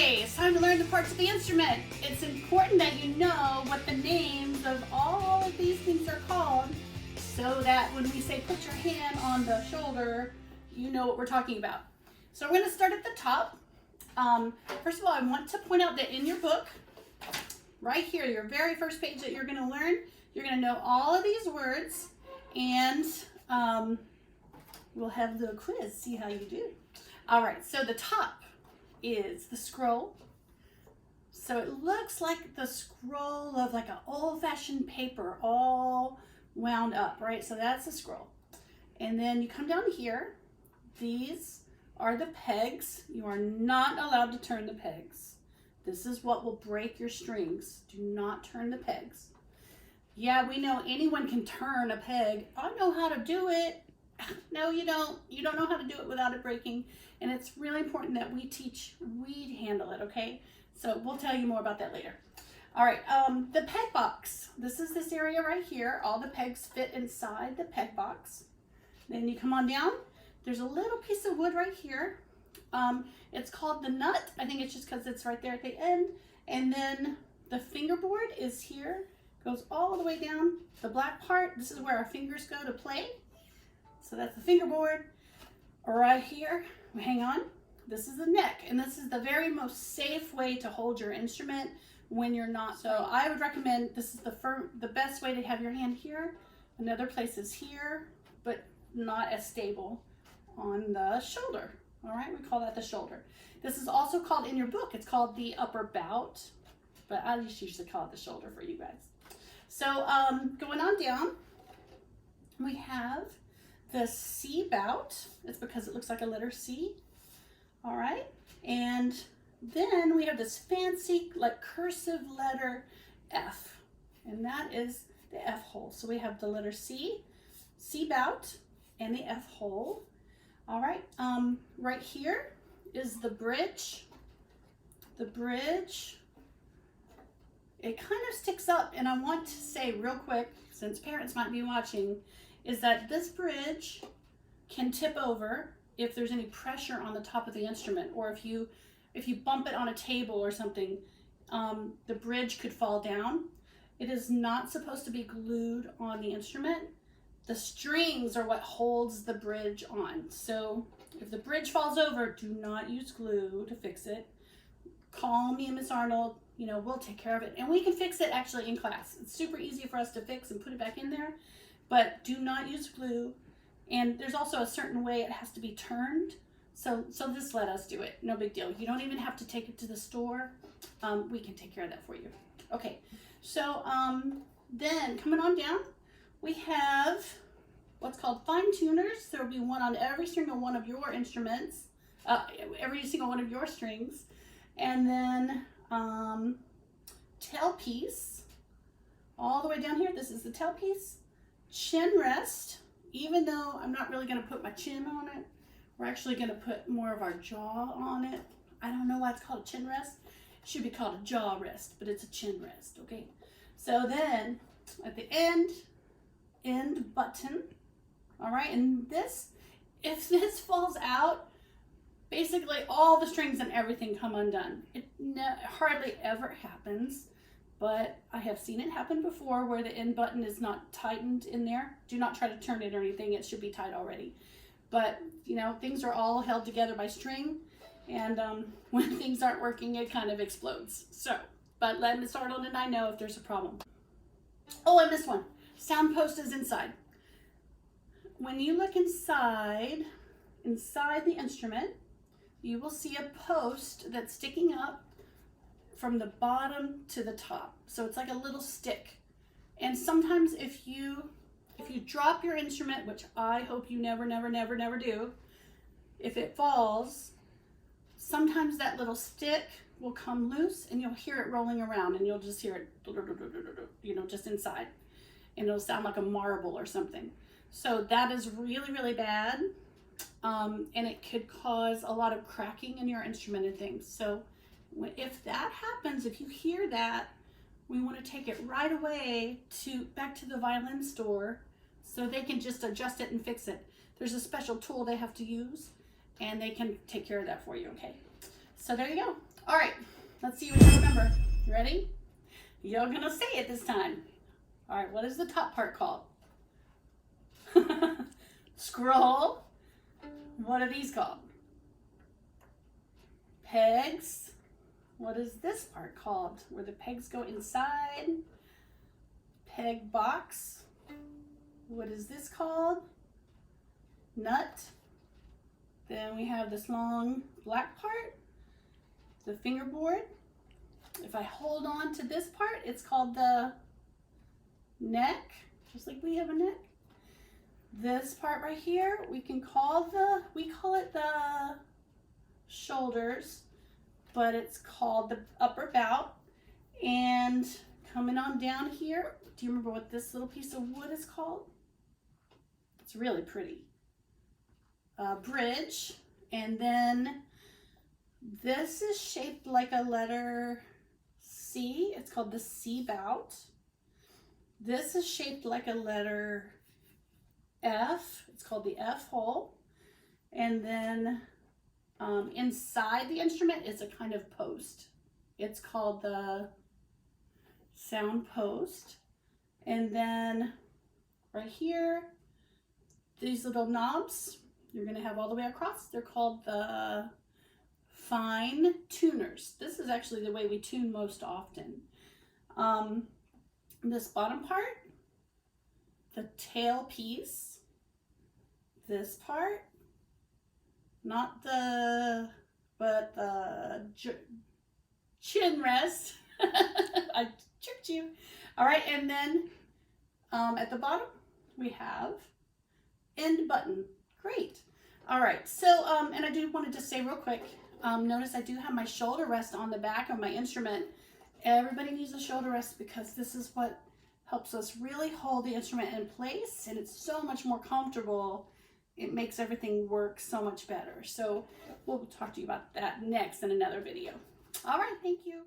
Okay, it's time to learn the parts of the instrument. It's important that you know what the names of all of these things are called so that when we say put your hand on the shoulder, you know what we're talking about. So we're going to start at the top. First of all, I want to point out that in your book, right here, your very first page that you're going to learn, you're going to know all of these words, and we'll have the quiz, see how you do. All right, so the top is the scroll. So it looks like the scroll of like an old-fashioned paper all wound up, right? So that's the scroll. And then you come down here. These are the pegs. You are not allowed to turn the pegs. This is what will break your strings. Do not turn the pegs. Yeah, we know anyone can turn a peg. I know how to do it. No, you don't. You don't know how to do it without it breaking. And it's really important that we handle it, okay? So we'll tell you more about that later. All right, the peg box. This is this area right here. All the pegs fit inside the peg box. Then you come on down. There's a little piece of wood right here. It's called the nut. I think it's just because it's right there at the end. And then the fingerboard is here. Goes all the way down. The black part, this is where our fingers go to play. So that's the fingerboard. Right here, hang on. This is the neck, and this is the very most safe way to hold your instrument when you're not. So I would recommend, this is the best way to have your hand here. Another place is here, but not as stable on the shoulder. All right, we call that the shoulder. This is also called, in your book, it's called the upper bout, but I just usually call it the shoulder for you guys. So going on down, we have the C bout. It's because it looks like a letter C. All right, and then we have this fancy like cursive letter F, and that is the F hole. So we have the letter C, C bout, and the F hole. All right, right here is the bridge. The bridge, it kind of sticks up, and I want to say real quick, since parents might be watching, is that this bridge can tip over if there's any pressure on the top of the instrument, or if you bump it on a table or something, the bridge could fall down. It is not supposed to be glued on the instrument. The strings are what holds the bridge on. So if the bridge falls over, do not use glue to fix it. Call me and Miss Arnold, you know, we'll take care of it. And we can fix it actually in class. It's super easy for us to fix and put it back in there, but do not use glue. And there's also a certain way it has to be turned. So just let us do it. No big deal. You don't even have to take it to the store. We can take care of that for you. Okay, so then coming on down, we have what's called fine tuners. There will be one on every single one of your instruments, every single one of your strings. And then tailpiece, all the way down here. This is the tailpiece. Chin rest. Even though I'm not really going to put my chin on it, we're actually going to put more of our jaw on it. I don't know why it's called a chin rest. It should be called a jaw rest, but it's a chin rest, okay? So then at the end button, all right? And this, if this falls out, basically all the strings and everything come undone. It hardly ever happens, but I have seen it happen before where the end button is not tightened in there. Do not try to turn it or anything. It should be tight already. But, you know, things are all held together by string, and when things aren't working, it kind of explodes. So, but let Miss Arnold and I know if there's a problem. Oh, I missed one. Sound post is inside. When you look inside the instrument, you will see a post that's sticking up from the bottom to the top. So it's like a little stick. And sometimes if you drop your instrument, which I hope you never do, if it falls, sometimes that little stick will come loose and you'll hear it rolling around, and you'll just hear it, you know, just inside. And it'll sound like a marble or something. So that is really, really bad. And it could cause a lot of cracking in your instrument and things. So if that happens, if you hear that, we want to take it right away back to the violin store so they can just adjust it and fix it. There's a special tool they have to use, and they can take care of that for you, okay? So there you go. All right, let's see what you remember. You ready? You're gonna say it this time. All right, what is the top part called? Scroll. What are these called? Pegs. What is this part called? Where the pegs go inside? Peg box. What is this called? Nut. Then we have this long black part, the fingerboard. If I hold on to this part, it's called the neck, just like we have a neck. This part right here, we call it the shoulders, but it's called the upper bout. And coming on down here, do you remember what this little piece of wood is called? It's really pretty. Bridge. And then this is shaped like a letter C. It's called the C bout. This is shaped like a letter F. It's called the F hole. And then inside the instrument is a kind of post. It's called the sound post. And then right here, these little knobs, you're going to have all the way across. They're called the fine tuners. This is actually the way we tune most often. This bottom part, the tail piece, this part, not the, but the chin rest. I tricked you. All right, and then at the bottom we have end button. Great. All right, so and I do want to just say real quick, notice I do have my shoulder rest on the back of my instrument. Everybody needs a shoulder rest because this is what helps us really hold the instrument in place, and it's so much more comfortable. It makes everything work so much better. So we'll talk to you about that next in another video. All right, thank you.